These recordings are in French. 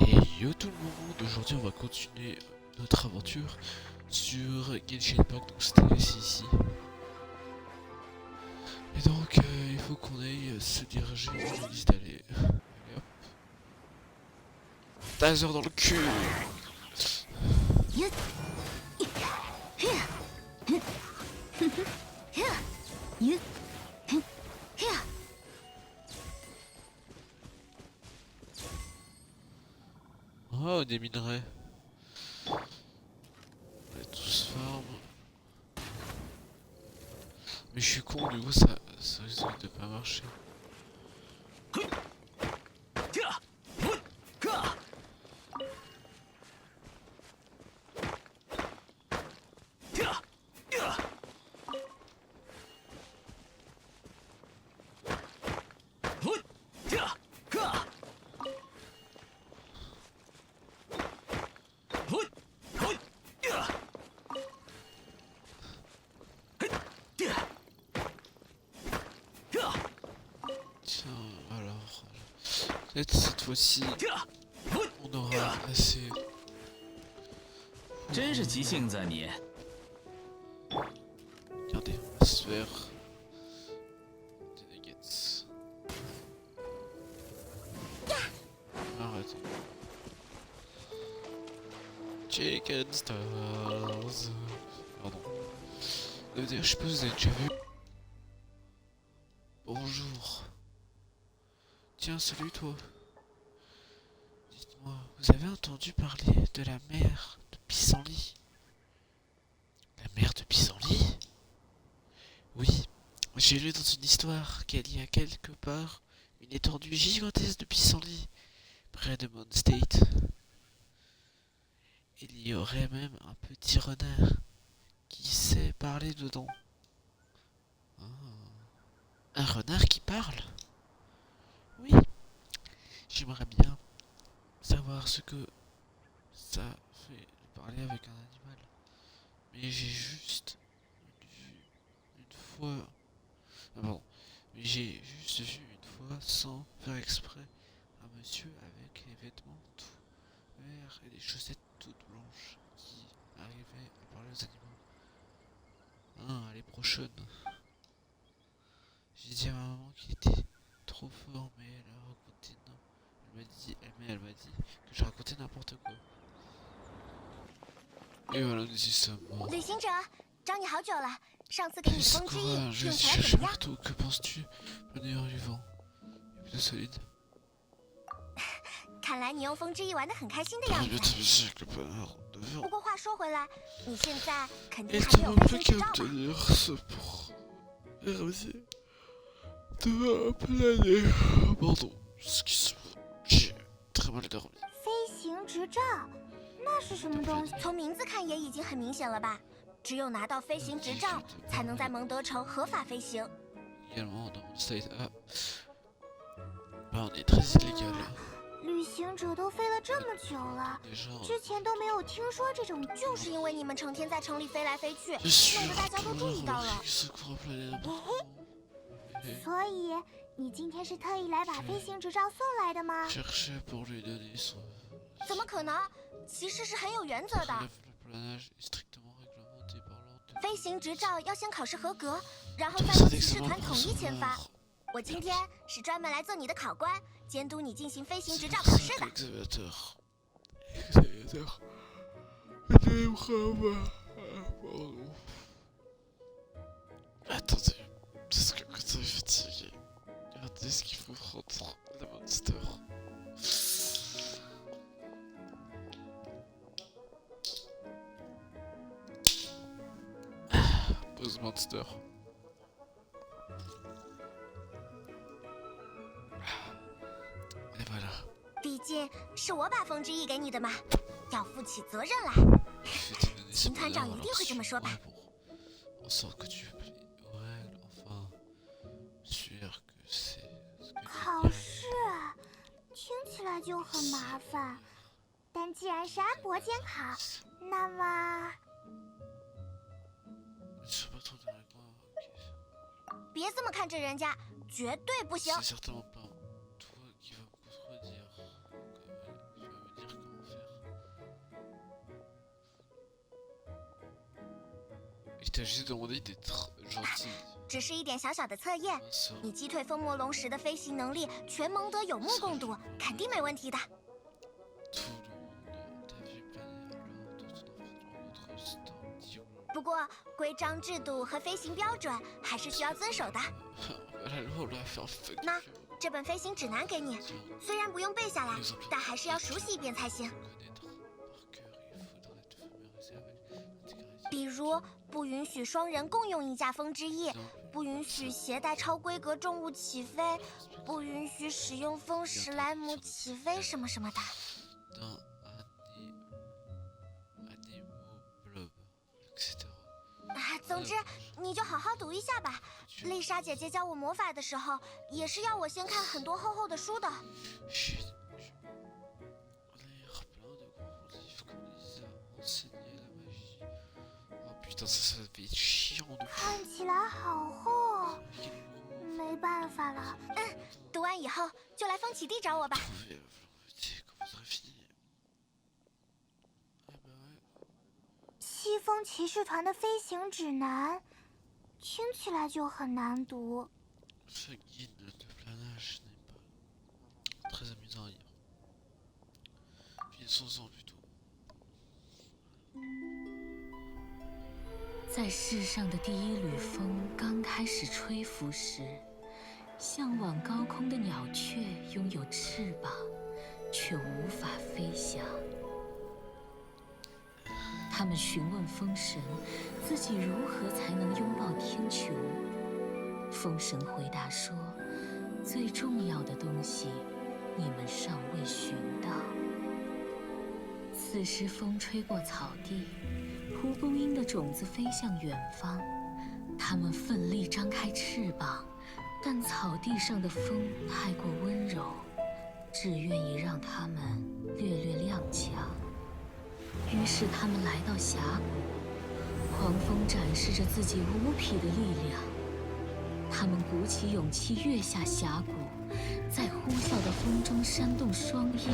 Et yo tout le monde, aujourd'hui on va continuer notre aventure sur Genshin Impact, donc c'était ici. Et donc il faut qu'on aille se diriger où je dis d'aller. Allez hop. Taser dans le cul. Oh des minerais. On va tous farm. Mais je suis con, du coup ça risque de pas marcher. Tiens, alors, peut-être cette fois-ci, on aura assez. 真是急性子啊你！ Regardez, on va se faire des nuggets. Arrête. Chicken Stars. Pardon. Je sais pas si vous avez déjà vu. Bonjour. Tiens, salut toi. Dites-moi, vous avez entendu parler de la mer de Pissenlit? La mer de Pissenlit? Oui, j'ai lu dans une histoire qu'il y a quelque part une étendue gigantesque de pissenlit près de State. Il y aurait même un petit renard qui sait parler dedans. Ah. Un renard qui parle? Oui, j'aimerais bien savoir ce que ça fait de parler avec un animal. Mais j'ai juste vu une fois. Ah pardon. Mais j'ai juste vu une fois sans faire exprès un monsieur avec les vêtements tout verts et des chaussettes toutes blanches qui arrivait à parler aux animaux. Ah, elle est prochaine. J'ai dit à ma maman qu'il était trop fort, mais elle a raconté non. Elle m'a dit que je racontais n'importe quoi. Et voilà, nous y sommes. 旅行者，找你好久了。上次给你的风之翼 Sakura, 用 je vais 起来 chercher 怎么样？ marteau. Que penses-tu? Le néant du vent. Il est plutôt solide. 看来你用风之翼玩得很开心的 Par 样 le 子。 avec le bonheur de 不 vent. 过话说回来，你现在肯定 Il 还 te 没有 manque 飞 plus 行 qu'à 执照吧？ obtenir ce pour éradier de planer. Pardon, excuse-moi. J'ai très mal dormi. 飞行执照，那是什么东西？从名字看也已经很明显了吧？只有拿到飞行执照，才能在蒙德城合法飞行。 Également dans mon state. Ah. Bah, on est très illégal. 旅行者都飞了这么久了， Déjà, 之前都没有听说这种，就是因为你们成天在城里飞来飞去， je suis 弄得大家都注意到了。 Sakura planer n'importe comment. 所以你今天是特意来把飞行执照送来的吗？ Chercher pour lui donner son. 怎么可能？骑士是很有原则的。 Le planage est strictement réglementé par l'ordre. 飞行执照要先考试合格，然后 Tout 再 ça 由骑士 d'examen 团 pour 统一签发。 savoir. 我今天是专门来做你的考官，监督你进行飞行执照考试的。 Exavateur. Exavateur. Des bras. Pardon. Attendez. Parce que quand ça est fatigué. Regardez ce qu'il faut rendre la monster. Pose monster. Et voilà. 毕竟是我把风之翼给你的嘛，要负起责任来。 Je vais te donner ce 秦团长 bonheur, 一定 alors 会这么说吧？ sûrement, bon, en sorte que tu appliques aux règles, enfin, sûr que c'est ce que 考试听起来就很麻烦，但既然是安博监考，那么 ne sois pas trop dans la coin, ok. 别这么看着人家，绝对不行。 C'est certainement pas toi qui vas me contredire. Comme tu vas me t'as juste demandé d'être gentil. 只是一点小小的测验。 Mince. 你击退风魔龙时的飞行能力，全蒙德有目共睹，肯定没问题的。 Tout le monde t'a vu planer lors de ton affrontement contre Storm 不过，规章制度和飞行标准还是需要遵守的。 La loi, on l'a fait un fuck. 那这本飞行指南给你，虽然不用背下来，但还是要熟悉一遍才行。 比如，不允许双人共用一架风之翼，不允许携带超规格重物起飞，不允许使用风史莱姆起飞什么什么的。 Dans Animaux Blob, etc. 总之，你就好好读一下吧。丽莎姐姐教我魔法的时候，也是要我先看很多厚厚的书的。 Chut. On a l'air plein de gros livres comme ils a enseigné la magie. Oh putain, ça devait être chiant de fou. 看起来好厚，没办法了。读完以后就来风起地找我吧。 Trouver la volonté, comment ça finit? Ah bah ouais. 西风骑士团的飞行指南，听起来就很难读。 Ce guide de planage n'est pas très amusant à lire. Finissons-en plutôt. 在世上的第一缕风刚开始吹拂时，向往高空的鸟雀拥有翅膀，却无法飞翔。他们询问风神，自己如何才能拥抱天穹。风神回答说：“最重要的东西，你们尚未寻到。”此时，风吹过草地。 蒲公英的种子飞向远方，它们奋力张开翅膀，但草地上的风太过温柔，只愿意让它们略略踉跄。于是它们来到峡谷，狂风展示着自己无匹的力量。它们鼓起勇气跃下峡谷，在呼啸的风中扇动双翼，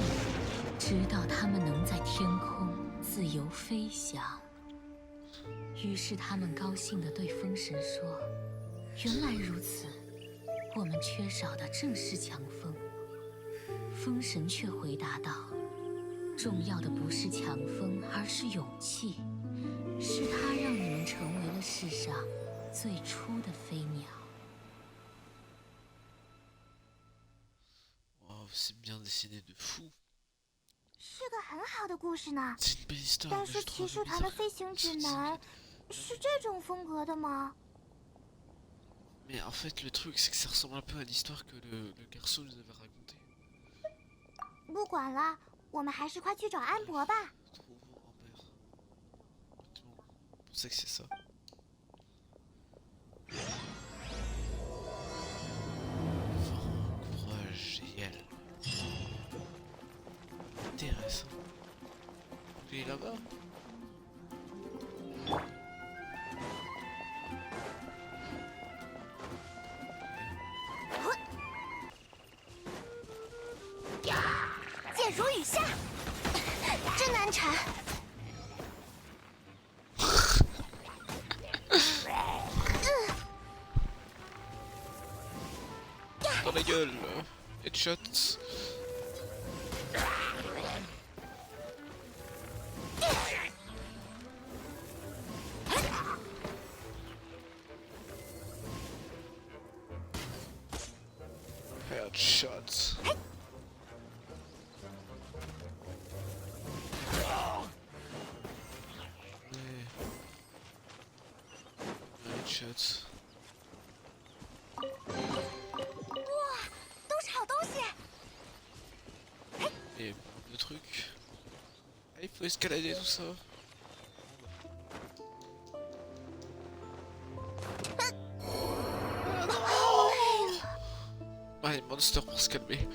直到它们能在天空自由飞翔。 于是他们高兴地对风神说：“原来如此，我们缺少的正是强风。”风神却回答道：“重要的不是强风，而是勇气，是它让你们成为了世上最初的飞鸟。” Waouh, c'est bien dessiné de fou. 是个很好的故事呢。 C'est une belle histoire. 但 mais 是 je 骑 trouve 士团的 bizarre. 飞行指南是这种风格的吗？ Mais en fait, le truc, c'est que ça ressemble un peu à l'histoire que le garçon nous avait racontée. 不管了，我们还是快去找安博吧。 Trouvons Amber. Honnêtement, on sait que c'est ça. Enfin, courage et elle. Intéressant. Il est là-bas. Yeah! 箭如雨下，真难缠。Dans la gueule. Headshot. Headshot. Headshot. 都是好东西。 Et le truc. Ah, il faut escalader tout ça. Ah, les monsters pour se calmer.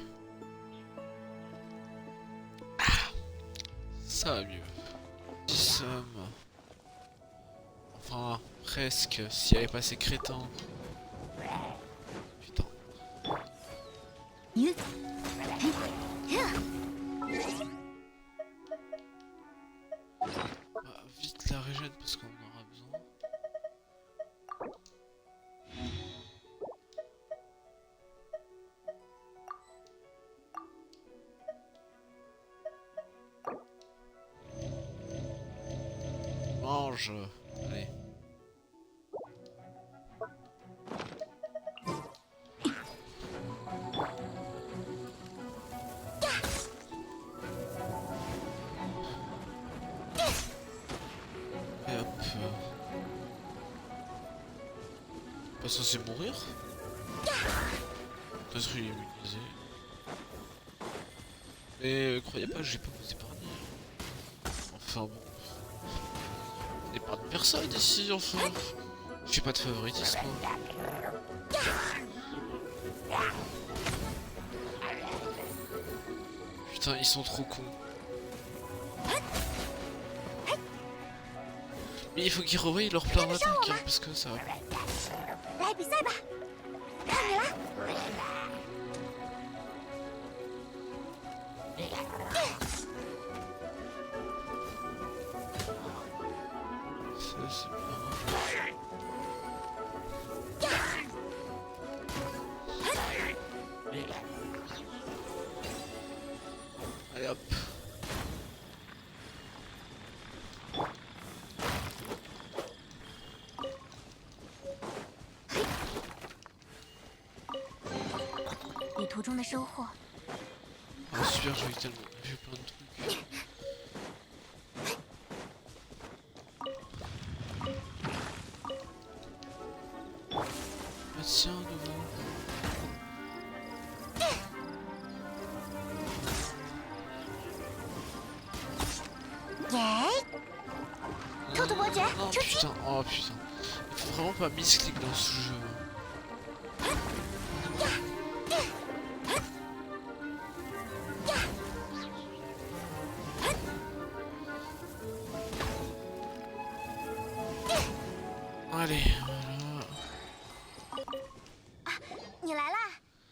Ah, ça va mieux. 10 sommes. Enfin, presque, s'il n'y avait pas ces crétins. Putain. Vite la régène parce qu'on en aura besoin. mange. Allez. Et hop. Pas censé mourir? Peut-être qu'il est immunisé. Mais croyez pas, j'ai pas vous épargner. Enfin bon. On n'épargne personne ici, enfin. J'ai pas de favoritisme. Putain, ils sont trop cons. Mais il faut qu'ils revoient leur plan d'attaque, hein, parce que ça va. 来比赛吧，看你了。Ça, c'est pas... Allez hop.旅途中的收获， Oh, super, j'ai tellement vu plein de trucs. Ah tiens, nouveau. 耶！兔兔伯爵， Non 出击！ putain, oh putain. Il faut vraiment pas misclick dans ce jeu. Allez, voilà. 你来啦！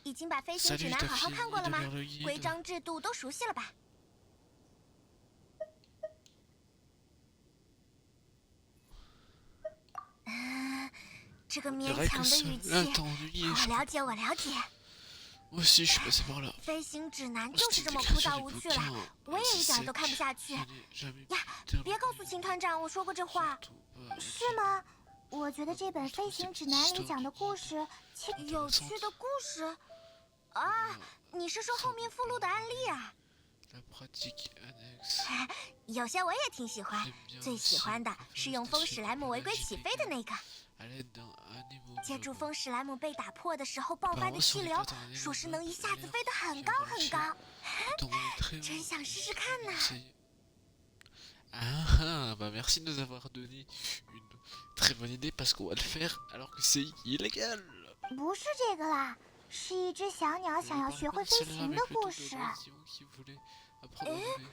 已经把飞行指 Salut 南 ta 好好 fille 看过了 de 吗？ vers le guide. 规章制度都熟悉了吧？这个勉 Vrai 强 que 的 ça, 语气， là t'as ennuyé, 我 je 了解，我了解。 Moi aussi, je suis passé par là. 飞行指南 Moi, 就是 c'était 这么 écrit 枯 sur 燥 les 无趣了， bouquins. 我也 C'est 一点 sec. 都看不下去。 Je n'ai jamais 呀， terminé. 别告诉秦团长我说过这话。 Surtout pas. 是吗？我觉得这本飞行指南里讲的故事，有趣的故事啊！你是说后面附录的案例啊？ La pratique annexe. 有些我也挺喜欢， J'aime bien 最喜 aussi 欢的 les 是用风史莱姆违规 préparer 起飞的那个。 à l'aide d'un animaux 借助 vivants. 风史莱姆被打破的时候爆发的气流，说是能一下子飞得很高很高， Dans les très 真 bons 想试试看呢。 conseils. Ah, bah merci de nous avoir donné une très bonne idée parce qu'on va le faire alors que c'est illégal. 不是这个啦，是一只小鸟想要学会飞行的故事。 Qui voulait apprendre à voler.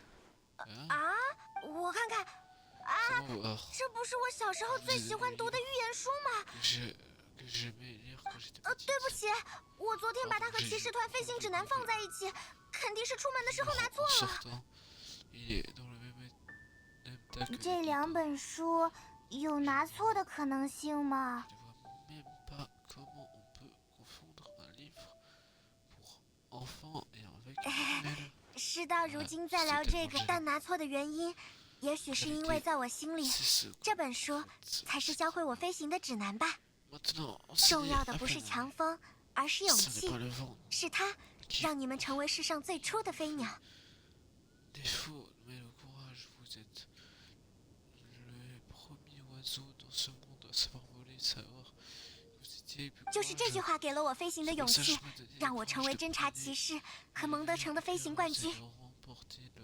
Ah, 啊，我看看， ça va voir. 这不是我小时候最喜欢读的寓言书吗？ Que j'aimais lire quand j'étais petit. 对不起，我昨天把它和骑士团飞行指南放在一起，肯定是出门的时候拿错 En 了。 sortant, il est dans le même état que 这 les 两本书有拿错的可能性吗？ Je ne vois même pas comment on peut confondre un livre pour enfants et avec une manuel. 事到如今再聊这个，但拿错的原因，也许是因为在我心里， C'est ce 这本书才是教会我飞行的指南吧。 Maintenant, 重要的不是强风，而是勇 ce n'est 气， pas le vent. 是它让你们成为世上最初的飞鸟。 Défaut, mais le courage, vous êtes le premier oiseau dans ce monde à savoir voler, savoir que vous étiez les plus 就是这句 courageux. 话给了我飞行的 C'est 勇 pour ça que 气 je，me donnais 让 le 我成 courage 为 de 侦察 planer. 骑士和蒙德城的飞行冠军。 Nous allons remporter le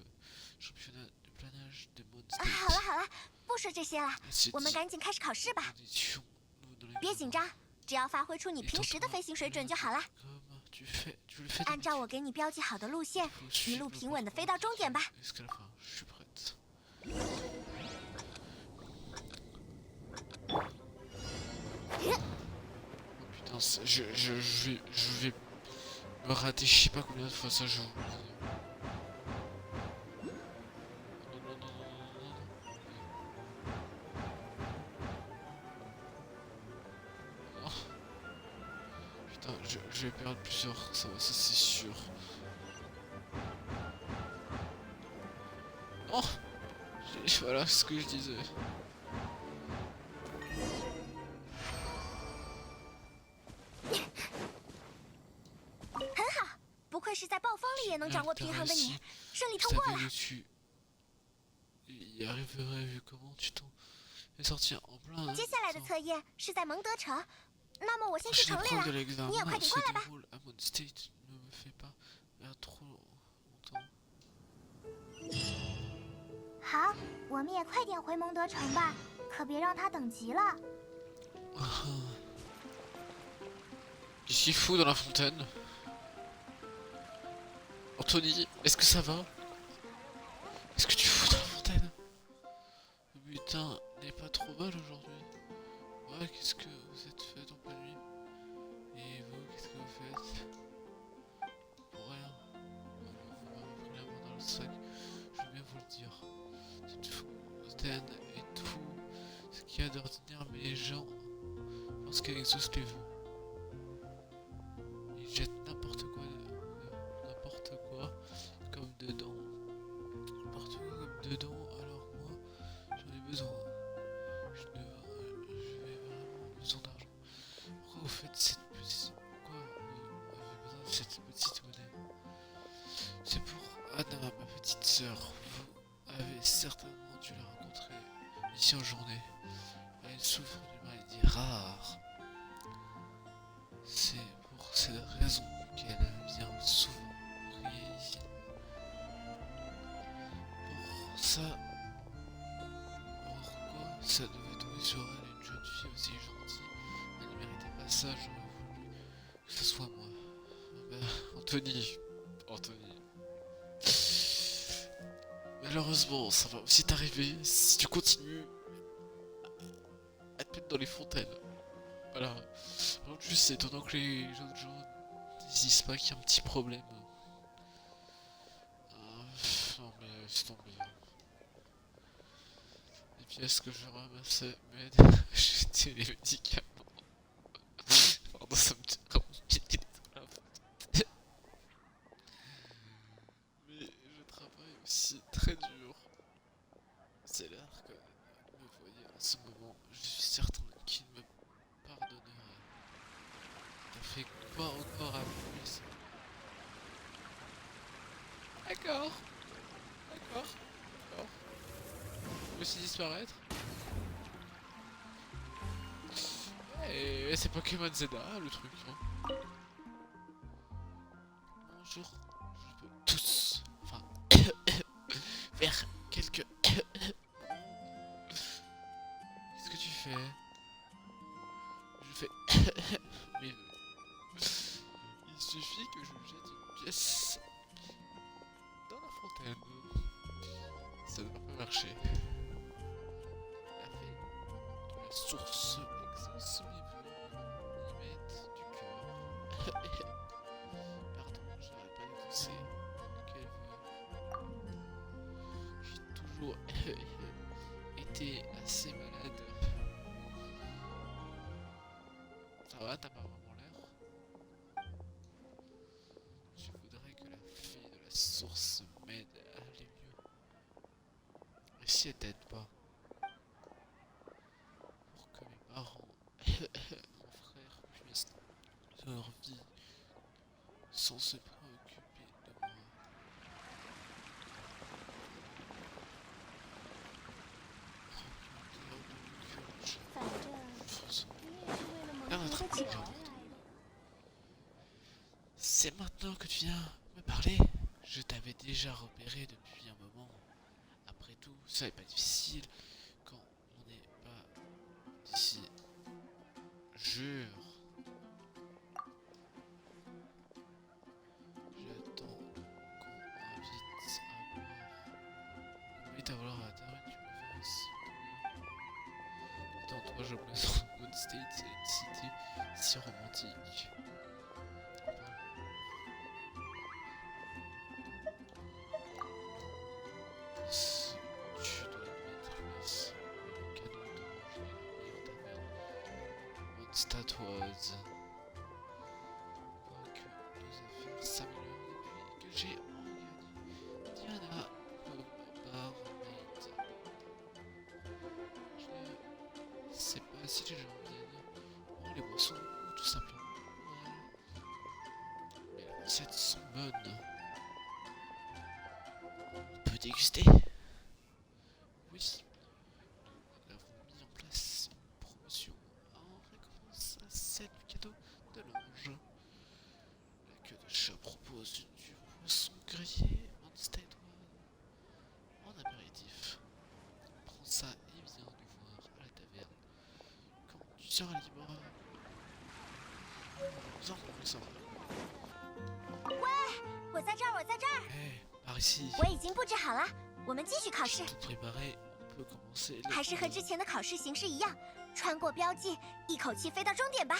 championnat de planage des Mondes 好了好了，不说这些了， State. 我们赶紧开始考试吧。 Nous étions, nous, dans les 别紧张，只要发挥出你平时的飞行水准就好了。 Comme tu le fais 按照我给你标记好的路线，一路平稳的飞到终点吧。 jusqu'à la fin. Je suis prête. Oh putain, je vais me rater je sais pas combien de fois ça je vous. Non. Putain, je vais perdre plusieurs, ça c'est sûr. Oh, voilà ce que je disais. 是在暴风里也能掌握平衡的你，顺利通过了。 y arriverait vu comment tu t'en es sorti en plein. 接下来的测验是在蒙德城，那么我先去城里了，你也快点过来吧。好，我们也快点回蒙德城吧，可别让他等急了。Qu'est-ce qu'il fout dans la fontaine? Anthony, est-ce que ça va? Qu'est-ce que tu fous dans la fontaine? Le butin n'est pas trop mal aujourd'hui. Ouais, qu'est-ce que vous êtes fait en pleine nuit? Et vous, qu'est-ce que vous faites? Pour rien. Vous m'avez pris la main dans le sac, je vais bien vous le dire. Cette fontaine est tout ce qu'il y a d'ordinaire, mais les gens pensent qu'elle exauce les vœux. Ils jettent n'importe quoi comme dedans. N'importe quoi comme dedans, alors moi j'en ai besoin. Je vais vraiment besoin d'argent. Pourquoi vous faites cette petite. Pourquoi vous avez besoin de cette petite monnaie? C'est pour Anna, ma petite sœur. Vous avez certainement dû la rencontrer ici en journée. Elle souffre d'une maladie rare. C'est pour cette raison qu'elle vient souvent prier ici. Pour ça, pourquoi ça devait tomber sur elle, une jeune fille aussi gentille? Elle ne méritait pas ça, j'aurais voulu que ce soit moi. Anthony. Malheureusement, ça va aussi t'arriver si tu continues à te mettre dans les fontaines. Voilà. En plus, c'est étonnant que les autres gens ne disent pas qu'il y a un petit problème. Non mais laisse tomber. Les pièces que je ramassais m'aident à jeter les médicaments. Pardon, ça me tient vraiment pied dans la fontaine. Mais je travaille aussi très dur. C'est l'air que me voyez en ce moment. Je suis certain qu'il me pardonnerait. T'as fait quoi encore à plus? D'accord. Je me suis disparaître. Et c'est Pokémon Zelda le truc. Hein. Bonjour. Je peux tous. Enfin. faire quelques. Qu'est-ce que tu fais? Je fais. Mais. Il suffit que je jette une pièce dans la fontaine. Ça ne va pas marcher. La fée de la source exauce mes vœux, limite du cœur. Pardon, j'aurais pas exaucé. Quel vœu? J'ai toujours été assez malade. Ça va, t'as pas vraiment l'air? Je voudrais que la fée de la source m'aide à aller mieux. Et si elle t'aide pas? Pour que mes parents, mon frère puissent leur vie sans se préoccuper de moi. C'est maintenant que tu viens me parler. Je t'avais déjà repéré depuis un moment. Après tout, ça n'est pas difficile quand on n'est pas d'ici. Jure. J'attends qu'on m'invite à boire. On m'invite à vouloir à la table, tu me fais ainsi. Attends-toi, je me mets dans une state, c'est une cité si romantique. Tu dois admettre, Miss, le cadeau de manger la meilleure taverne. Mondstadt. Quoique nos affaires s'améliorent depuis que j'ai engagé Diana comme barmaid. Je ne sais pas si les gens viennent pour les boissons ou tout simplement pour elle. Mais recettes sont bonnes. On peut déguster. Oui. Nous avons mis en place une promotion en récompense à 7 cadeaux de linge. La queue de chat propose du poisson grillé en steak en apéritif. Prends ça et viens nous voir à la taverne quand tu seras libre. Viens, ça va. 我在这儿，我在这儿。哎，par ici。我已经布置好了，我们继续考试。 Tout préparé, on peut commencer le 还是和之前的考试形式一样，穿过标记，一口气飞到终点吧。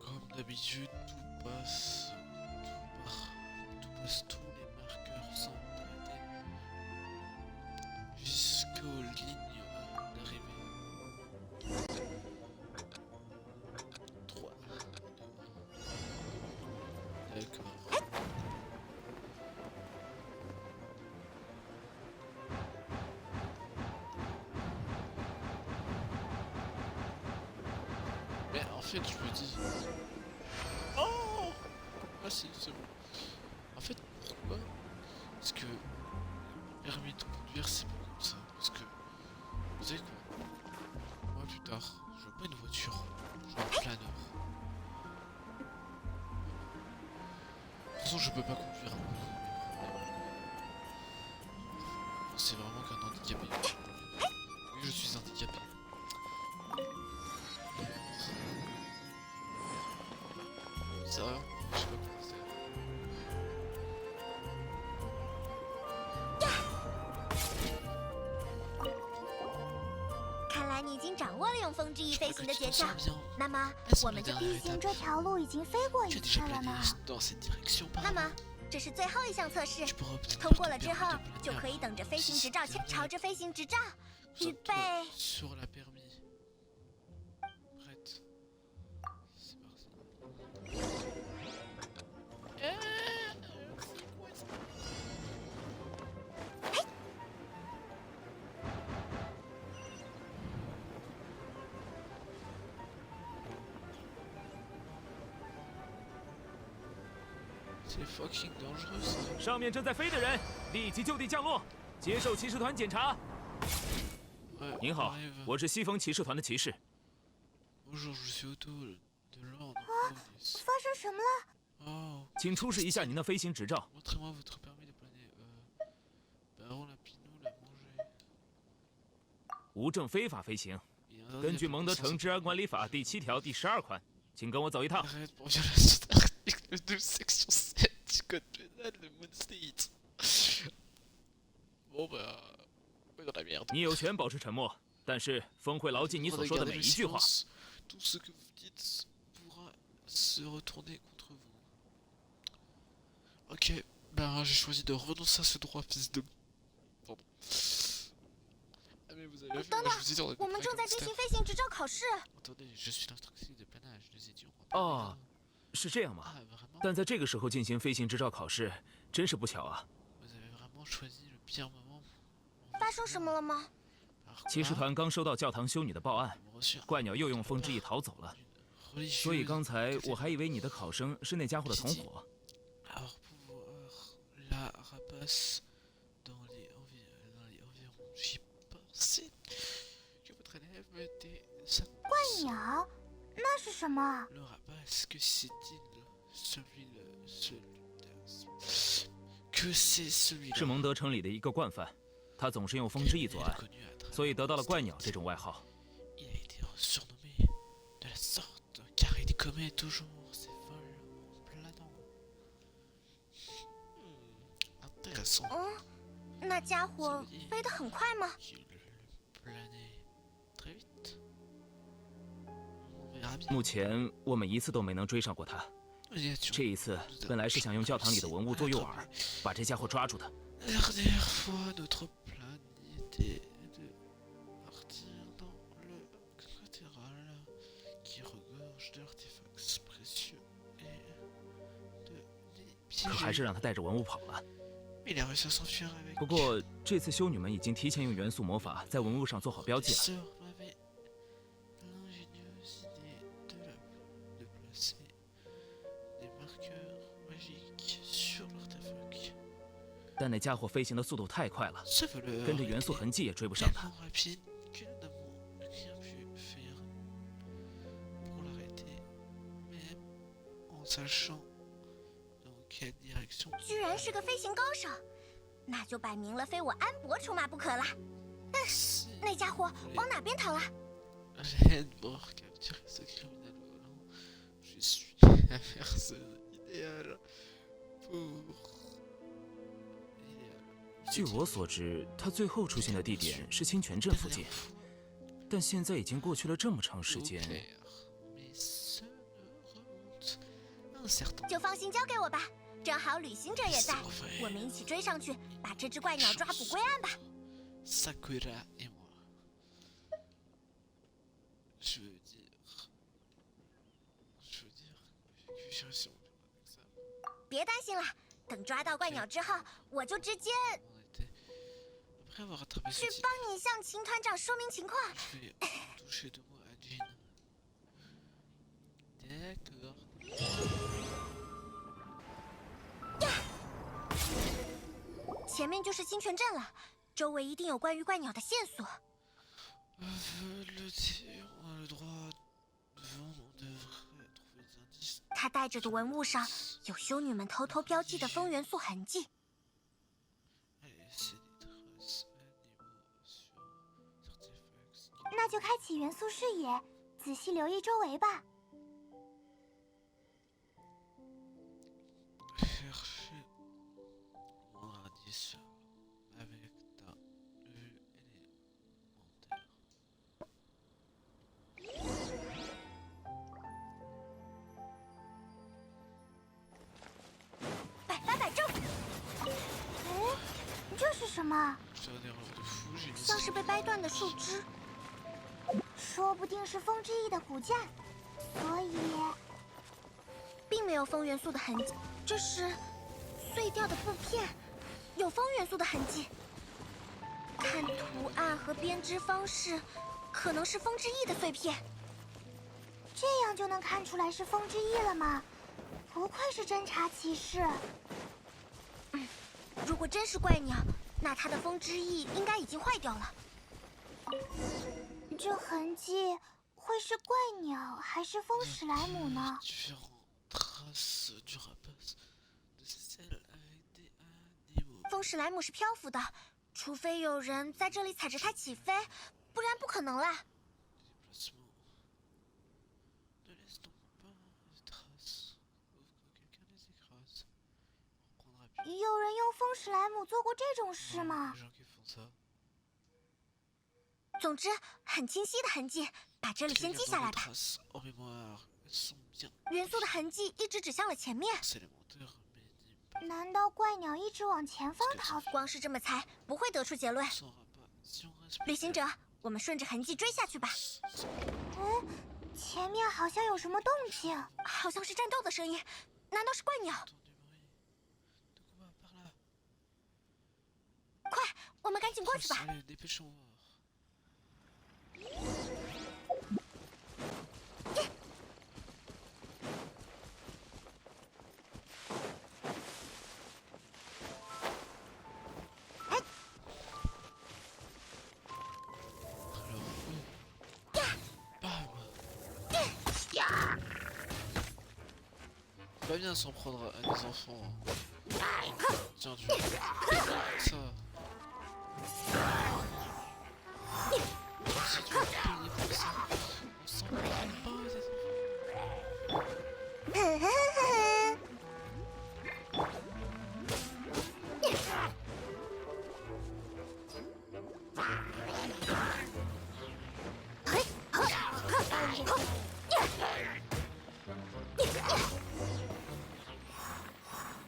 Comme d'habitude, tous les marqueurs sont arrêtés jusqu'aux lignes d'arrivée. 3, 2, 1. D'accord. Mais en fait, je me dis... Oh! Ah si, c'est bon. En fait, pourquoi? Parce que le permis de conduire, c'est pas comme ça. Parce que, vous savez quoi? Moi, plus tard, je veux pas une voiture. Je veux un planeur. De toute façon, je peux pas conduire. C'est vraiment qu'un handicapé. Oui, je suis handicapé. Ça, je sais pas comment c'est. 看来你已经掌握了用风之翼 Je 飞 crois 行 que 的 tu 诀 t'en 窍 sors。bien. 那么 Là, c'est 我 la 们就 dernière 毕竟 étape. 这条路已经飞过 Tu 一 as 次 déjà 了 plané 呢。 dans cette direction 那 par 么这是最后一项测试， Tu pourras obtenir 通过了 ton 之 permis 后 de 就 planeur. 可以等着飞行执照签，朝着飞行执照，预 Concentre-toi 备。 sur la permis. Prête. C'est parti. C'est fucking dangereux ça. 上面正在飞的人，立即就地降落，接受骑士团检查。 Ouais, 您 on 好， arrive. 我是西风骑士团的骑士。 Bonjour, je suis Otto de l'ordre Police. 发生什么了？ Oh, 请出示一下您的飞行执照。 montrez-moi votre permis de planer. Baron Lapinou l'a mangé. 无证非法飞行， Il est interdit 根据 de 蒙德 planer 城 sans 治安管理法第7条第12款，请跟我走一趟。 Arrête pour violation d'article 2 section 7 du code pénal de Moon State. Bon bah... Ouais, dans la merde. 你有权保持沉默，但是风会牢记你所说的每一句话。 Tout ce que vous dites pourra se retourner contre vous. Ok, ben j'ai choisi de renoncer à ce droit, fils de... Pardon. Ah mais vous avez vu, moi, je vous ai dit on est 我们 prêt 正在 comme 进 ça. 行飞行执照考试。 Attendez, je suis l'instructrice de planage, nous étions en 哦，是这样吗？ Ah vraiment? 但在这个时候进行飞行执照考试，真是不巧啊！ Vous avez vraiment choisi le pire moment. 发生什么了吗？ Alors 骑士 quoi? 团刚收到教堂修女的报案， Nous avons reçu un 怪鸟又用风之翼逃走了， religieuse 所以刚才我还以为你的考生是那家伙的同伙。 Alors pouvoir la rapace dans les environs. J'y pensais que votre élève était ça. 怪鸟？那是什么？ Le rapace, que c'est-il que c'est celui-là 是蒙德城里的一个惯犯，他总是用风之翼作 Il est 案， connu à travers 所以得到了怪鸟这种外号。 Il a été surnommé de la sorte car il commet toujours ses vols en planant. Intéressant. 那家伙飞得很快吗？ Qu'il planait très vite. On verra bien. 目前我们一次都没能追上过他。 Bien sûr. 这一次本来是想用教堂里的文物做诱饵，把这家伙抓住的。 La dernière fois, notre plan était de partir dans le cathédrale qui regorge d'artefacts précieux et de les 可还是 piéger. 让他带着文物跑了。 Il a réussi à s'enfuir avec. 不过这次修女们已经提前用元素魔法在文物上做好标 Les 记了。 sœurs m'avaient l'ingénieuse idée de placer 但那家伙飞行的速度太快了， Ce voleur 跟着元素 était 痕迹也追不上他。 tellement rapide que nous n'avons rien pu faire pour l'arrêter, même en sachant dans quelle direction. 居然是个飞行高手，那就摆明了非我安博出马不可了。 Si 那家伙往哪边逃了？ Edward capturer ce criminel volant, je suis la personne idéale pour. 据我所知，他最后出现的地点是清泉镇附近，但现在已经过去了这么长时间。 Mais ce ne remonte un certain 就放心交给我吧，正好旅行者也在， Sauvé 我们一起追上去，把这只怪鸟抓捕归案吧。 Sakura et moi. Je veux dire que je suis 别担心了，等抓到怪鸟之后，我就直接 Après avoir rattrapé ce 去 type, 帮你向秦团长说明情况。 je vais toucher deux mots à Jean. D'accord. 前面就是清泉镇了，周围一定有关于怪鸟的线索。 Le tir, le droit devant, on devrait trouver des indices. 他带着的文物上有修女们偷偷标记的风元素痕迹。 Et c'est des traces animaux sur artefacts. 那就开启元素视野，仔细留意周围吧。 Chercher moindre indice avec ta vue élémentaire. 百发百中。哎，这是什么？ C'est un erreur de fou, j'ai mis 像是被掰断的树枝。说不定是风之翼的骨架，所以并没有风元素的痕迹。这是碎掉的布片，有风元素的痕迹。看图案和编织方式，可能是风之翼的碎片。这样就能看出来是风之翼了吗？不愧是侦察骑士。如果真是怪鸟，那它的风之翼应该已经坏掉了。这痕迹会是怪鸟还是风史莱姆呢？ différentes traces du rapace de celles avec des animaux. 风史莱姆是漂浮的，除非有人在这里踩着它起飞，不然不可能啦。 Déplacement. Ne laisse donc pas de traces. Sauf que quelqu'un les écrase. On prendra plus 有人用风史莱姆做过这种事吗 les？gens qui font ça. 总之，很清晰的痕迹，把这里先记 Gardons 下来 les 吧。 traces en mémoire. Elles sont bien 元素的痕迹一直指向了前面， élémentaires, mais n'y 难道怪鸟一直往前方逃？光是这么猜，不会得出结论。 saura pas si on reste 旅行者，我们顺着痕迹追下去吧。前面好像有什么动静，好像是战斗的声音，难道是怪鸟？ entendu bruit. De quoi par là? 快，我们赶紧过去吧。 Allez, dépêchons-nous. C'est pas bien s'en prendre à des enfants. Tiens, tu ça. Si tu veux payer pour ça, on s'en prend pas des enfants.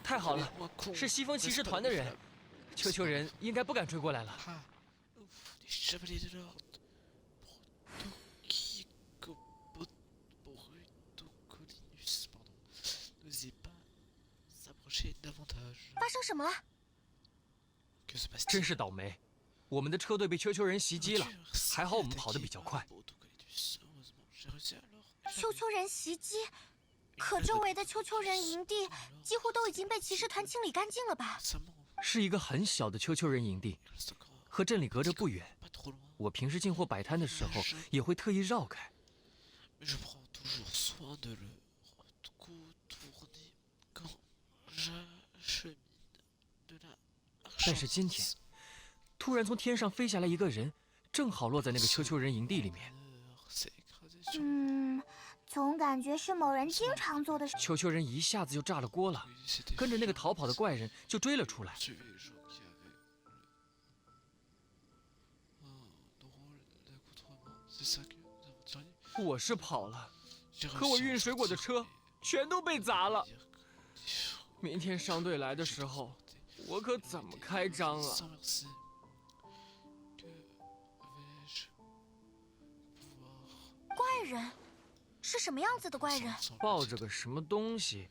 太好了，是西风骑士团的人，丘丘人应该不敢追过来了。 Ah, ouf, des chevaliers de l'ordre. Brutocolinus, pardon. N'osez pas s'approcher davantage. 发生什么了？ Que se passe-t-il? 真是倒霉，我们的车队被丘丘人袭击了，还好我们跑得比较快。 Brutocolinus, heureusement, j'ai réussi alors. 丘丘人袭击，可周围的丘丘人营地几乎都已经被骑士团清理干净了吧？ Récemment, 是一个很小的丘丘人营地，和镇里隔着不远。我平时进货摆摊的时候，也会特意绕开。但是今天，突然从天上飞下来一个人，正好落在那个丘丘人营地里面。总感觉是某人经常做的事。丘丘人一下子就炸了锅了，跟着那个逃跑的怪人就追了出来。我是跑了，可我运水果的车全都被砸了。明天商队来的时候，我可怎么开张啊？怪人是什么样子的怪人？抱着个什么东西，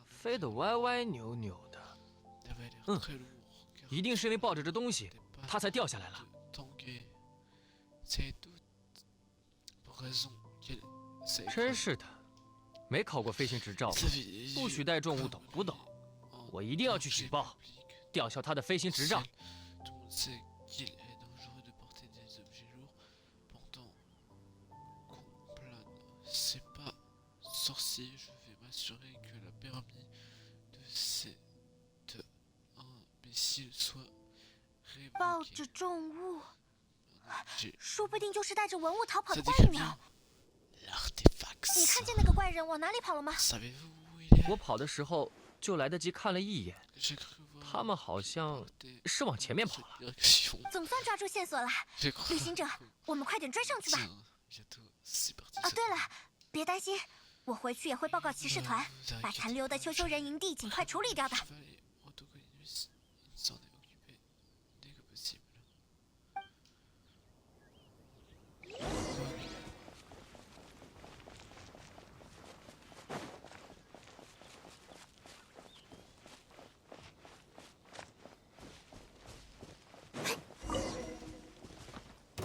飞得歪歪扭扭的。一定是因为抱着这东西，他才掉下来了。真是的，没考过飞行执照，不许带重物，懂不懂？我一定要去举报，吊销他的飞行执照。抱着重物，说不定就是带着文物逃跑的怪鸟。你看见那个怪人往哪里跑了吗？我跑的时候就来得及看了一眼，他们好像是往前面跑了。总算抓住线索了，旅行者，我们快点追上去吧。哦，对了，别担心，我回去也会报告骑士团，把残留的丘丘人营地尽快处理掉的。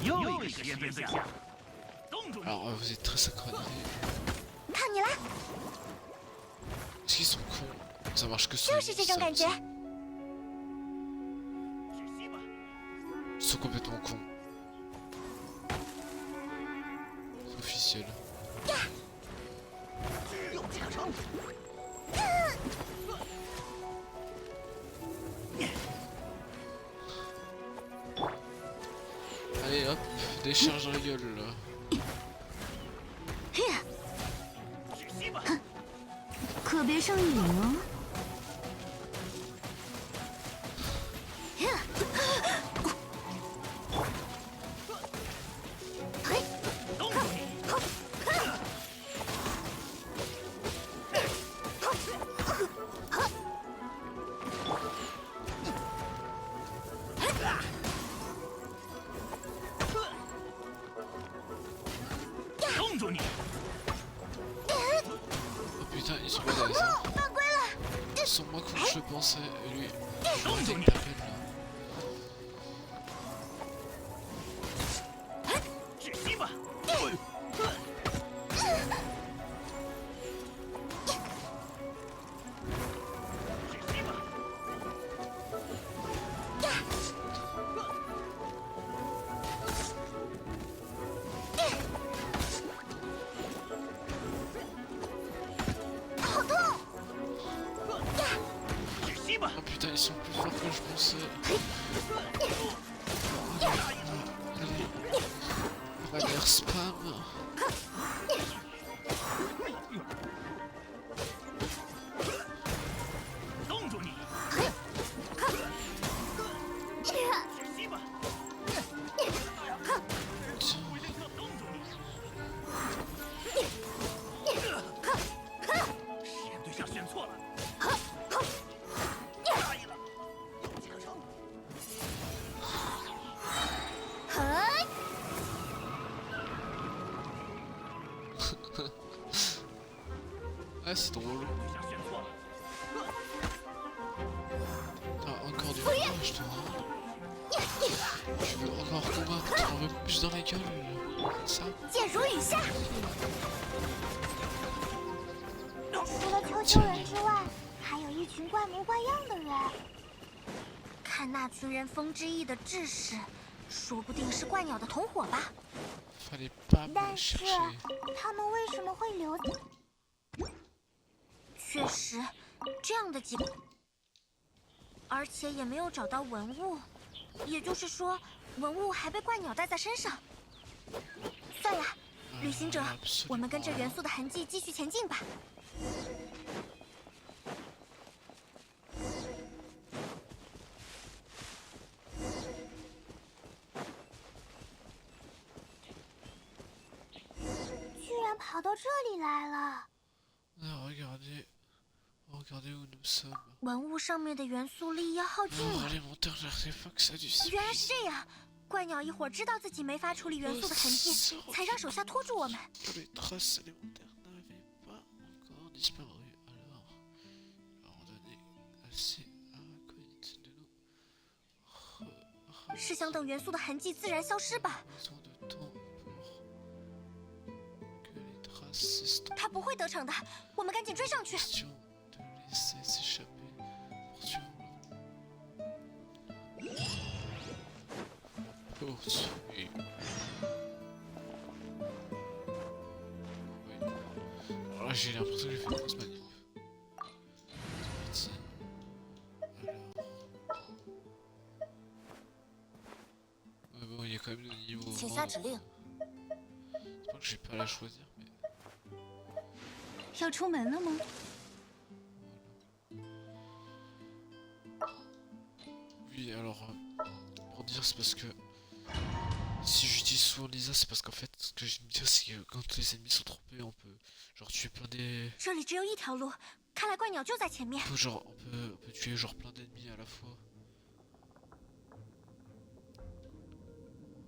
又一个实验对象，冻住你！ Alors vous êtes très synchronisés. 看你了， Est-ce qu'ils sont cons? Ça marche que sur 就是这种感觉。 Ils sont complètement cons. C'est officiel. ，Allez hop, décharge dans la gueule là. 可别上瘾哦。冻住你！ Oh putain, ils sont pas des hein. 犯规了！ Ils sont moins cons que je le pensais. Et lui, 冻住 il 你！ t'appelle là. 窒息吧！ 好痛！ 窒息吧！ Oh putain, ils sont plus forts que je pensais. Allez, on va dire spam. 冻住你！窒息吧！ Tiens, 冻住你！实验对象选错了。大意了，有枪声。 嘿， ah, c'est drôle. 对象选错了。 T'as encore du courage, toi. Tu veux encore combattre? T'en veux plus dans la gueule? Ça? 箭如雨下。除了丘丘人之外，还有一群怪模怪样的人。看那群人风之翼的志士，说不定是怪鸟的同伙吧。但是他们为什么会留？确实，这样的几个，而且也没有找到文物，也就是说，文物还被怪鸟带在身上。算了，旅行者，我们跟着元素的痕迹继续前进吧。居然跑到这里来了！文物上面的元素力要耗尽了。原来是这样，怪鸟一伙知道自己没法处理元素的痕迹，才让手下拖住我们。是想等元素的痕迹自然消失吧？他不会得逞的，我们赶紧追上去。J'ai l'impression que j'ai fait une grosse manip. Mais bon, il y a quand même le niveau. 请下指令。 Je crois que j'ai pas à la choisir, mais. 要出门了吗？ Oui, alors. Pour dire, c'est parce que. Si j'utilise souvent Lisa, c'est parce qu'en fait, ce que je me dis, c'est que quand les ennemis sont trompés, on peut genre tuer plein des. 这里只有一条路，看来怪鸟就在前面。 on peut tuer genre plein d'ennemis à la fois.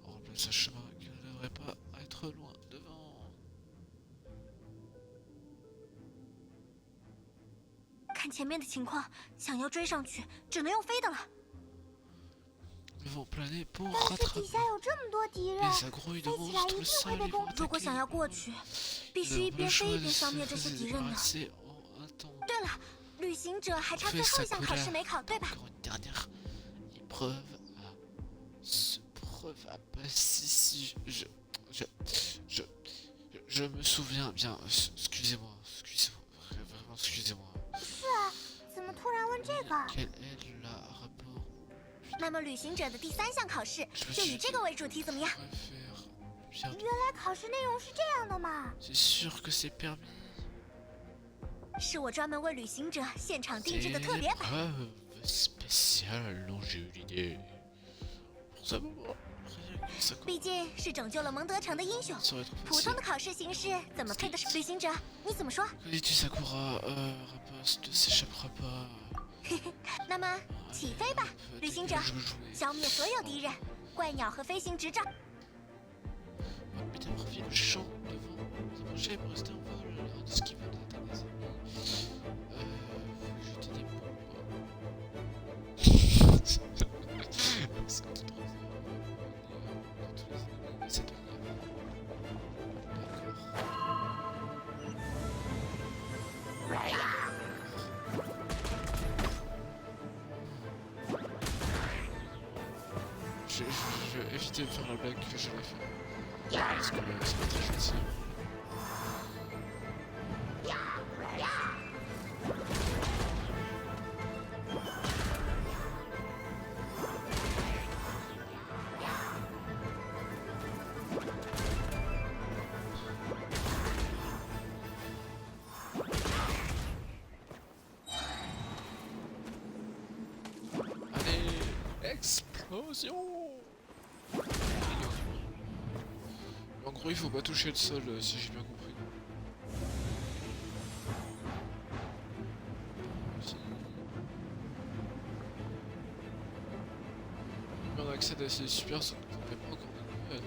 On remplace un chemin qui ne devrait pas être loin devant. 看前面的情况，想要追上去，只能用飞的了。 Nous devons planer pour 但是底 rattraper. 下有这么多敌人， Mais ça grouille de 飞起来 monstres, 一 le 定会 sol 被 ils 攻 vont。 如果想 attaquer. 要过去，必须一 Le 边飞 choix 一 de 边消灭这 se 些敌人呢。 débarrasser en un temps. 对了，旅行者还差最后一项考试没考，对吧？ Encore une dernière épreuve à ce preuve à passer si je me souviens bien. Excusez-moi, vraiment excusez-moi. 是啊，怎么突然问这个？ Quel est le rapport 那么旅行者的第3项考试就以这个为主题，怎么样？ préfère bien 原来考试内容是这样的嘛？ C'est sûr que c'est permis. 是我专门为旅行者现场定制的 Des 特别版。 épreuves spéciales dont j'ai eu l'idée. Pour ça, rien que ça 毕竟是拯救了蒙德城的英雄， ça va être 普 facile. 通的考试形式怎么配得上？旅行者，你怎么说？ Dis-tu Sakura, Rapace ne s'échappera pas. 那么起飞吧，旅行者， Je veux jouer. 消灭所有敌人，怪鸟和飞行执照。 Mettez un profil champ devant. Vous approchez pour rester en vol. En esquivant les attaques des ennemis. Vous jetez des bombes. C'est tout trop. Tous les ennemis, mais c'est pas grave. Je vais éviter de faire la blague que j'allais faire. Parce que c'est pas très gentil. Allez, explosion! En gros, il faut pas toucher le sol, si j'ai bien compris. Si... On accède à ces super sauts, on peut pas encore découvrir.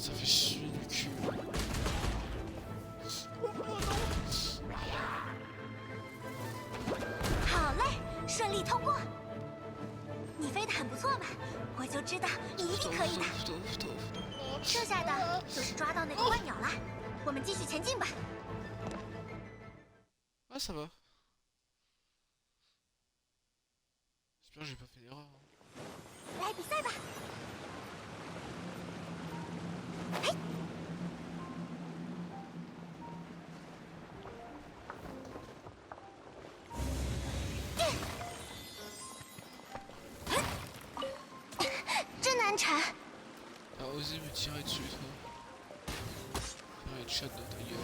Ça fait chier du cul. 好嘞，顺利通过。你飞得很不错嘛，我就知道你一定可以的。剩下的就是抓到那个怪鸟了，我们继续前进吧。 Ah, ça va. J'espère que j'ai pas fait d'erreur. 来比赛吧！真难缠。 T'as osé me tirer dessus, toi. Faire une chatte dans ta gueule.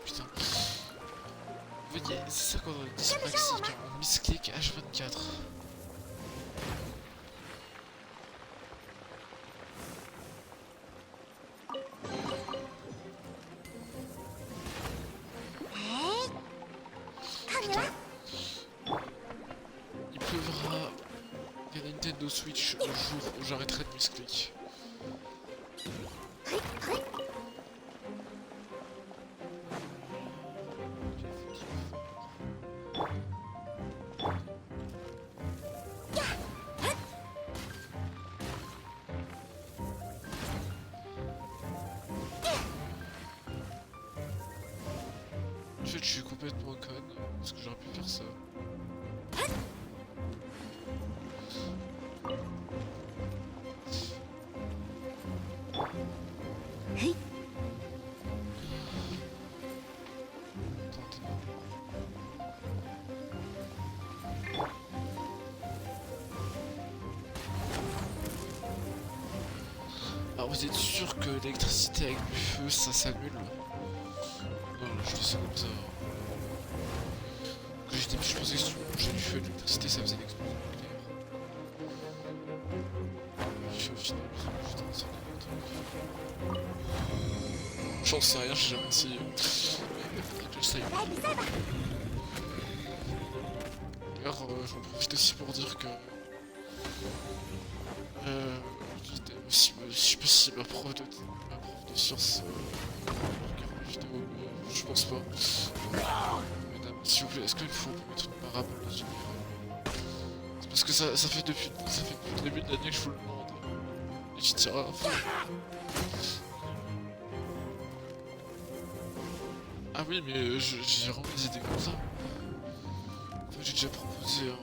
Putain. Vous voyez, c'est ça qu'on a dyspraxique, on misclick H24. Il pleuvra la Nintendo Switch le jour où j'arrêterai de misclick. En fait, je suis complètement con, parce que j'aurais pu faire ça. Alors vous êtes sûr que l'électricité avec du feu ça s'annule? Non, je dis ça comme ça. Quand j'étais petit, je pensais que si tu mangeais du feu, l'électricité ça faisait une explosion nucléaire. Puis au final, putain, c'est un truc. J'en sais rien, j'ai jamais essayé. Mais faudrait que j'essaye. D'ailleurs, j'en profite aussi pour dire que. J'étais aussi, si possible, ma prof de sciences. Regarde mes vidéos, mais je pense pas. Mesdames, s'il vous plaît, est-ce qu'il faut mettre une parabole dans une C'est parce que ça fait depuis le début de l'année que je vous le demande. Et j'y tiens à la fin. Ah oui, mais j'ai vraiment des idées comme ça. En fait, j'ai déjà proposé un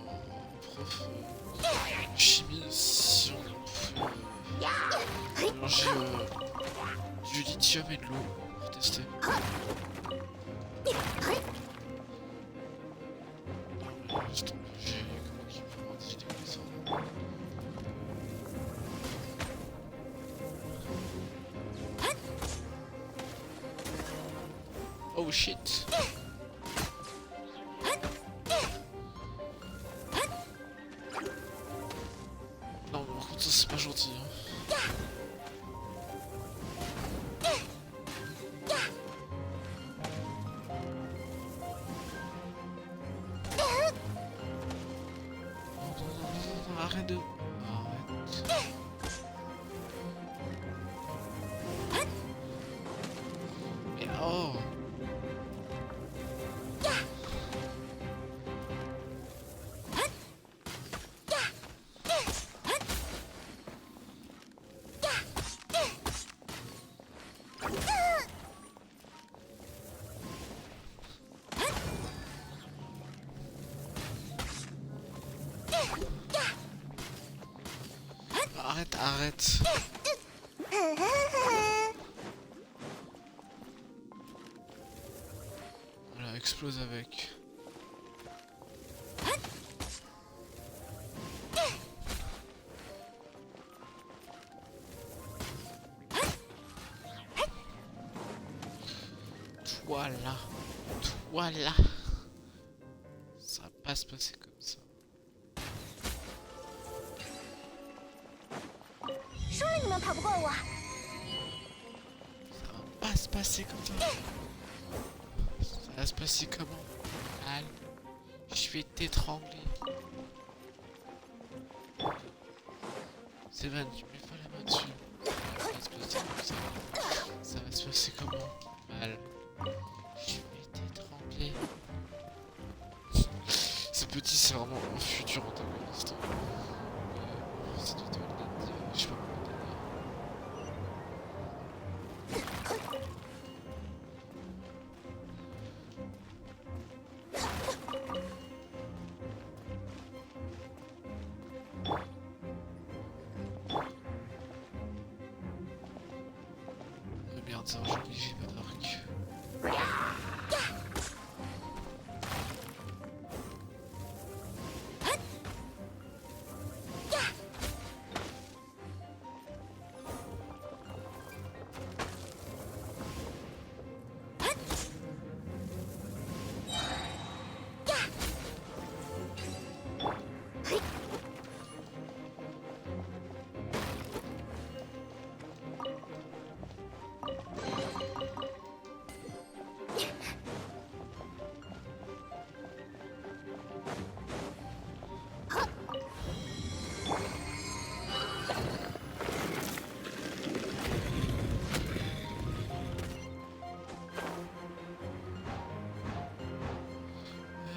prof de chimie si on pouvait mélanger du lithium et de l'eau pour tester. J'ai comment qui peut avoir des idées comme ça. Oh shit. Non mais par contre ça c'est pas gentil hein. Non, arrête de... Arrête. Mais oh. Arrête, arrête. Voilà, explose avec. Voilà. Voilà. Ça va pas se passer comme ça. 说了你们跑不过我。 Ça va pas se passer comme ça. Ça va se passer comment? Mal. Je vais t'étrangler. Sévan, tu mets pas la main dessus. Ça va se passer comme ça. Ça va se passer comment? Mal. Je vais t'étrangler. Ce petit, c'est vraiment un futur antagoniste. Ça doit être je sais pas comment merde, ça aujourd'hui j'ai pas d'arc.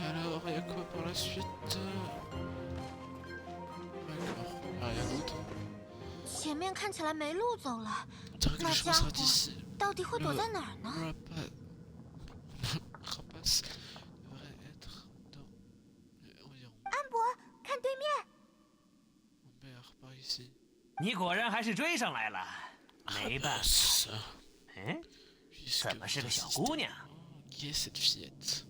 Alors, il y a quoi pour la suite? D'accord, rien d'autre. 前面看起来没路走了， On dirait que le 那 chemin 家 sera 伙 d'ici. 到底会躲在哪儿呢？ Rapace devrait être dans environ. 安博，看对面， Mon père, par ici. 你果然还是追上来了，没办法。 Ça. 嗯， Puisque 怎么是个小 vous 姑娘？ insistez- Qui est cette fillette?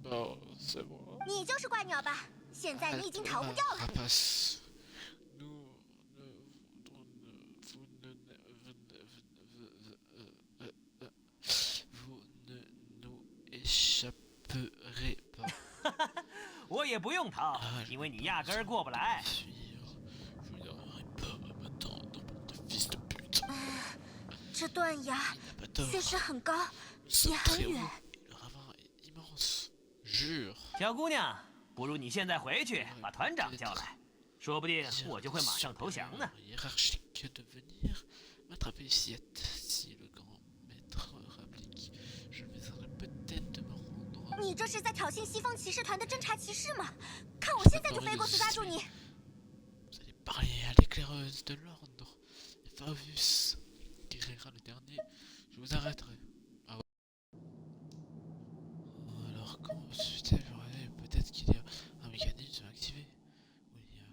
Bon, c'est moi. 你就是怪鸟吧？现在你已经逃不掉了。 Rapace. Vous ne nous échapperez pas. 我也不用逃，因为你压根儿过不来。 Je n'arrive pas à m'attendre, de fils de pute. 这断崖 Pas tort. 确实很高， C'est 也 très 很 haut. 远。 Le ravin est immense. Jure. 小姑娘，不如你现在回去把团长叫来，说不定我就会马上投降呢。 Hiérarchique de venir m'attraper fillette. Si le grand maître réplique, je m'essaierai peut-être de me rendre. 你这是在挑衅西方骑士团的侦察骑士吗？看我现在就飞过去抓住你！ Vous allez parler à l'éclaireuse de l'ordre. Fabius, qui rira le dernier. Je vous arrêterai. Ah ouais. Alors, comment suite peut-être qu'il y a un mécanisme activé. Où il y a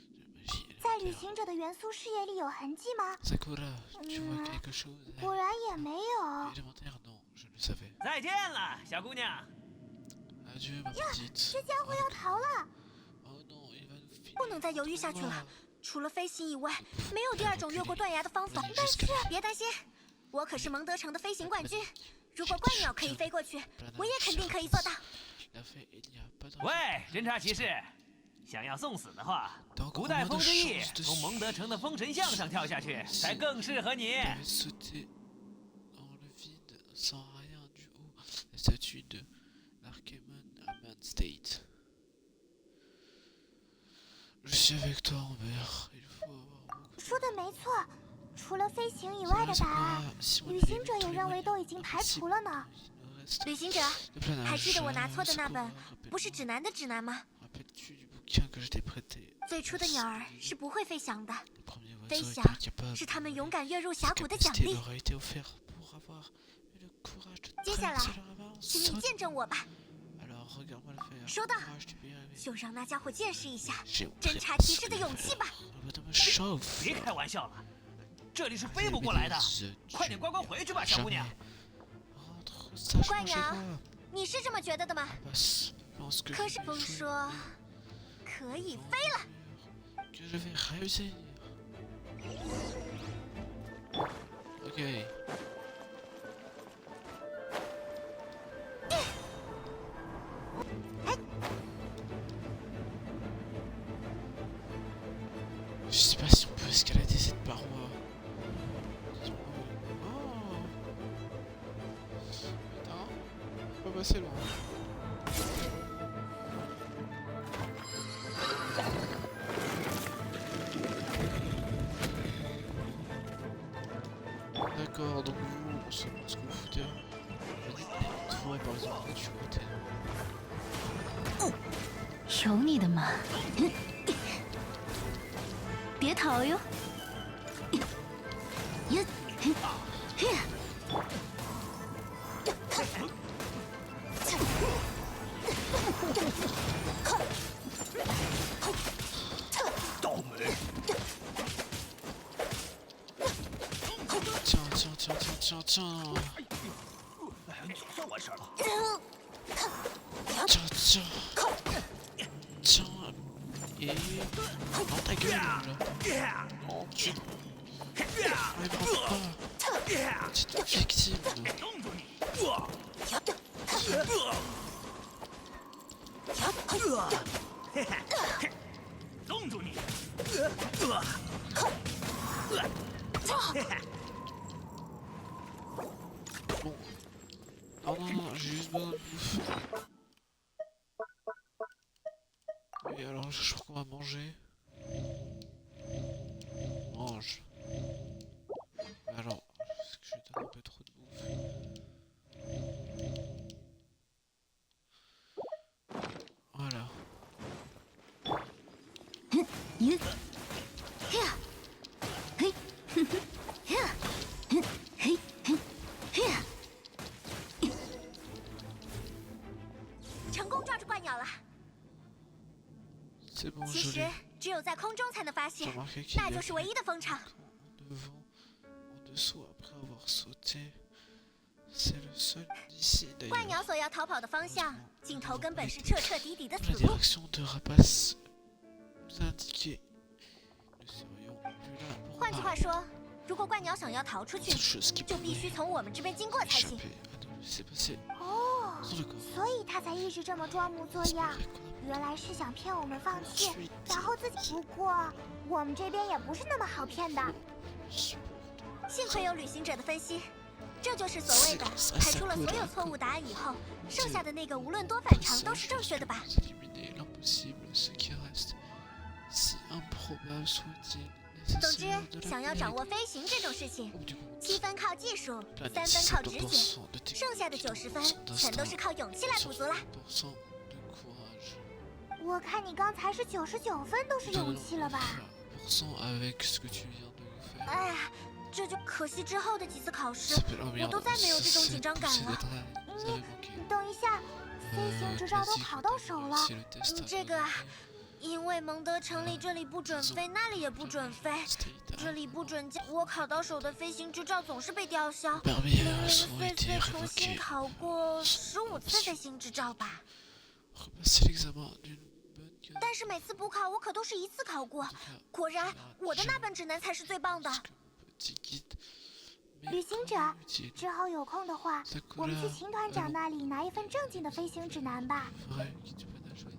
de la magie 在旅 élémentaire. 行者的元素视野里有痕迹吗？ Sakura, tu vois quelque chose? 果然也没有。 Élémentaire, non, je le savais. 再见了，小姑娘。 Adieu, ma petite. 这家伙要逃了， Oh non, il va nous finir. 不能再犹豫下去了。除了飞行以外，没有第二种越过断崖的方法。但是别担心，我可是蒙德城的飞行冠军。如果怪鸟可以飞过去，我也肯定可以做到。 La fait, il n'y a pas de... 喂，侦察骑士，想要送死的话， Donc, 不 au 带 moins 风 de 之翼 chance de 从蒙德城的风神像上跳下去，才更适合你。 devait sauter dans le vide sans rien du haut. La statue de l'Archemon à Man State. Je suis avec toi, Amber. Il faut avoir beaucoup 说的没错，除了飞行以外的答案， Si on 旅 avait 行者 eu 也 tous les 认为 moyens 都已经排除了呢。 il nous reste 旅行者， le planage. 还记得我拿错的那本 Sakura, 不是指南的指南吗？ rappelles-tu du bouquin que je t'ai prêté? 最初的鸟儿是不会飞翔的， Le premier oiseau 飞 était 翔 incapable. 是他们勇敢跃入峡 Cette 谷的奖 capacité 励。 leur a été offerte pour avoir eu le courage de 接下来 traverser le ravin en 请你 saut. 见证我吧， Alors regarde-moi le faire. 收到， Courage, tu peux y arriver. 就让那家伙见识一下 J'ai 侦察骑士的勇气吧。 我他妈 chauffe. 别开玩笑了，这里是飞不过来的。快点乖乖回去吧，小姑娘。 Rentre sagement 怪 chez 鸟 toi.，你是这么觉得的吗？ Passe. Pense que 可 je 是风 vais 说可以飞了。 que je vais réussir. Ok. Je sais pas si on peut escalader cette paroi. Oh. passer loin. D'accord, donc vous, on sait pas ce que vous foutez là. On dit, une forêt par exemple, là, tu vois, t'es... 有你的嘛！别逃哟！呀！tiens. 总算完事儿了。Tiens. Et... Non, ta gueule, là. Oh, tu... Mais bravo pas. Petite victime. 冻住你！ Bon. Non, j'ai juste besoin de bouffe. Et alors, je crois qu'on va manger. Mange. Alors, est-ce que je lui donne un peu trop de bouffe? Voilà. C'est bon, 其 je 实 l'ai. 只有在空中才能发现 J'ai，remarqué qu'il 那 y 就 a 是唯一的风场。 en devant, en dessous après avoir sauté. C'est le seul d'ici 怪 d'ailleurs. 鸟所要逃跑的方向，尽头根本是彻彻底底的 La 死路。 direction de rapace nous indiquée. Nous serions plus là pour 换句话 parler. 说，如果怪鸟想要逃出去 Cette，chose qui 就必须 pouvait 从我们这边经过才行。 échapper à nous laisser passer 哦， sans le corps. 所以他才一直这么装模作 C'est 样 vrai，qu'on a 原来是想骗我们放弃， ensuite 然后自己。不过我们这边也不是那么好骗的。幸亏有旅行者的分析，这就是所谓的排除了所有错误答案以后，剩下的那个无论多反常都是正确的吧。 éliminer l'impossible, ce qui reste si improbable soit-il 总之 nécessaire de，想要 la 掌握飞行这种事情， au bout du compte. 7分靠技术，3 Là, 分靠直觉， 70% de technique, 剩下的90分全都是靠勇气来补足啦。 100% de courage. 我看你刚才是99分都是 Nous allons faire 100% avec ce que tu viens de nous faire. 哎呀，这就可惜之后的几次考试 Ça，s'appelle- oh 我 merde, 都再没有这种 c'est 紧张感 poussé 了。 d'adrénaline, nous avait manqué. 等一下，飞行执照都考到手了。 Si le test 这个啊，因为蒙德城里这里不准飞，那里也不准飞， C'était 这里不准降，我考到手的飞行执照总是被吊销。 permis 零零 sont 碎 été 碎重新 révoqués. 考过15次飞行执照吧， Repasser l'examen d'une bonne qualité. 但是每次补考我可都是一次考过。果然，我的那本指南才是最棒的。 Petit guide, mais 旅行者， inutile. 之后有空的话，我们去秦团长那里拿一份正经的飞行指南吧。 Vrai, qui te peine à joindre.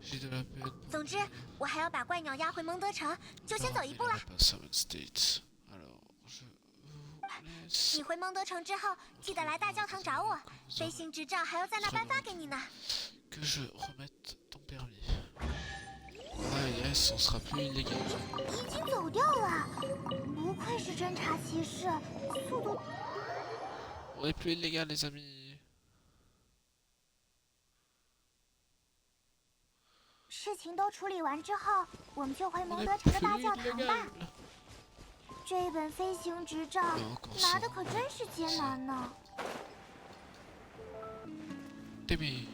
J'ai de la peine. 总之，我还要把怪鸟押回蒙德城，就先走一步了。 Pas Seven States. Alors, je vous laisse. 你回蒙德城之后，记得来大教堂找我。飞行执照还要在那颁发给你呢。 Que je remette ton permis. Ah yes, on sera plus illégal. 已经走掉了，不愧是侦察骑士，速度。 On est plus illégal, les amis. 事情都处理完之后，我们就回 On 蒙 est 德城 plus 的大教堂吧。 illégal. 这本飞行执照拿的可真是艰难呢。 Mais...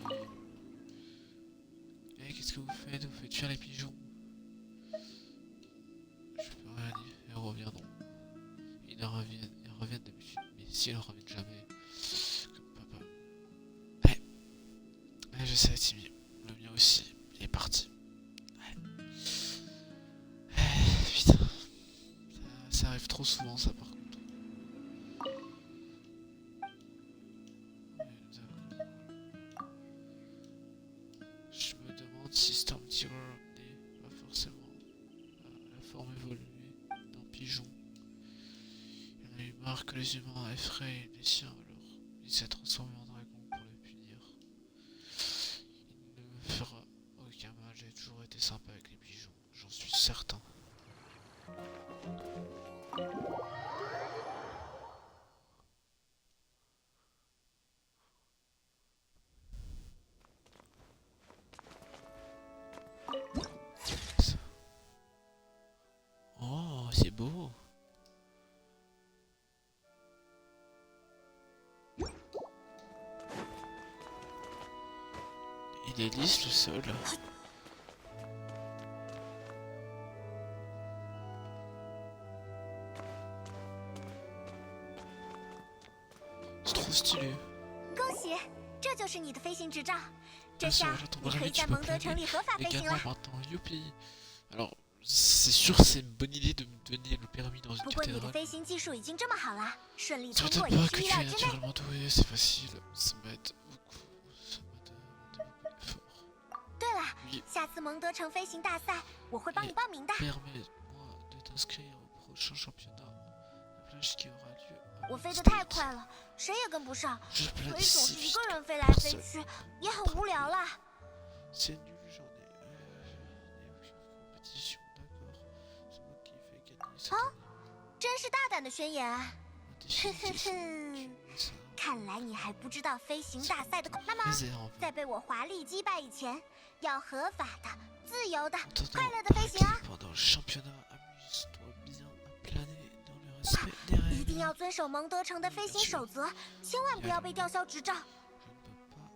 Eh, qu'est-ce que vous faites? Vous faites fuir les pigeons. Je peux rien dire. Ils reviendront. Ils reviennent d'habitude. Mais s'ils ne reviennent jamais. Comme papa. Ouais, je sais, Timmy. Le mien aussi. Il est parti. Ouais. Putain. Ça arrive trop souvent, ça, par contre. Je me demande si Stormterror n'est pas forcément la forme évoluée d'un pigeon. Il en a eu marre que les humains effraient les siens, alors il s'est transformé en dragon. Il est lisse le sol. C'est trop stylé. 恭喜，这就是你的飞行执照。这 Ah, 下 ça, ton 你可 brevet, 以 tu 在 peux 蒙德城 planer 里合法飞行 légalement 了。 maintenant. Youpi. Alors, c'est sûr que c'est une bonne idée de me donner le permis dans une 不过你的 cathédrale. 飞行技术已经这么好了，顺利 Ça 通 m'étonne 过也 pas 是 que 意 tu 料 es 之内。 naturellement doué, c'est facile. Ça m'aide beaucoup. Ça m'aide beaucoup d'effort. 对了， Oui, 下次蒙德城飞行大赛我会帮你报名的。 permets-moi de t'inscrire au prochain championnat. La plage qui aura lieu. 我飞得太快了，谁也跟不上， Je 所 plane 以总是 ici 一个 juste 人飞来飞 personne. 去，也很无聊啦。 C'est nul, j'en ai. Il n'y a aucune compétition, d'accord. C'est moi qui vais gagner cette année. 真是大胆的宣言啊！ Un 哼 défi 哼哼， ça. 看来你还不知道飞行大赛的恐。那么， Les airs en 在被我华丽击败以前，要合法的、自由的、 attendant, 快乐的飞行啊！ pendant le championnat, amuse-toi bien à planer dans le respect des 一定 règles. 要遵守蒙德城的飞行守则，千万不要被吊销执照。 Je ne peux pas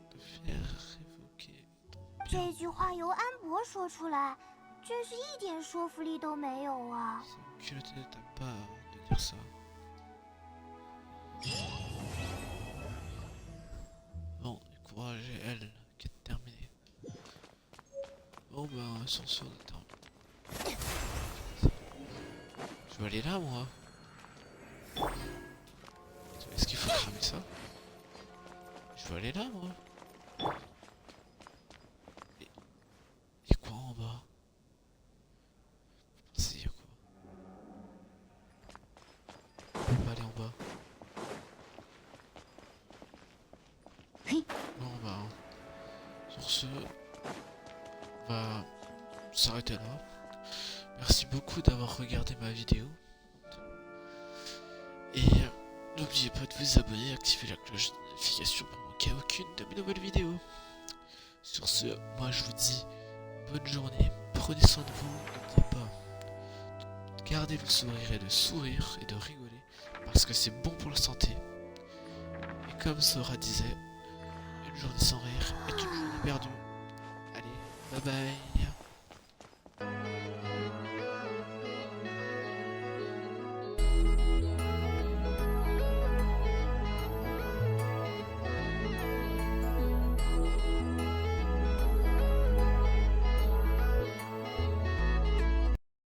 te faire révoquer ton 这句话由安博说出来，真是一点说服力都没有啊！ C'est culotté de ta part de dire ça. Bon, et courage et elle, qui est terminée. Bon ben, ascension de terminé. Je vais aller là, moi. Est-ce qu'il faut cramer ça? Je veux aller là, moi. Et quoi en bas? C'est y a quoi? On peut pas aller en bas. Bon bah, sur ce, on va s'arrêter là. Merci beaucoup d'avoir regardé ma vidéo. Et n'oubliez pas de vous abonner et activer la cloche de notification pour manquer aucune de mes nouvelles vidéos. Sur ce, moi je vous dis bonne journée, prenez soin de vous, n'oubliez pas de garder le sourire et de sourire et de rigoler parce que c'est bon pour la santé. Et comme Sora disait, une journée sans rire est une journée perdue. Allez, bye bye.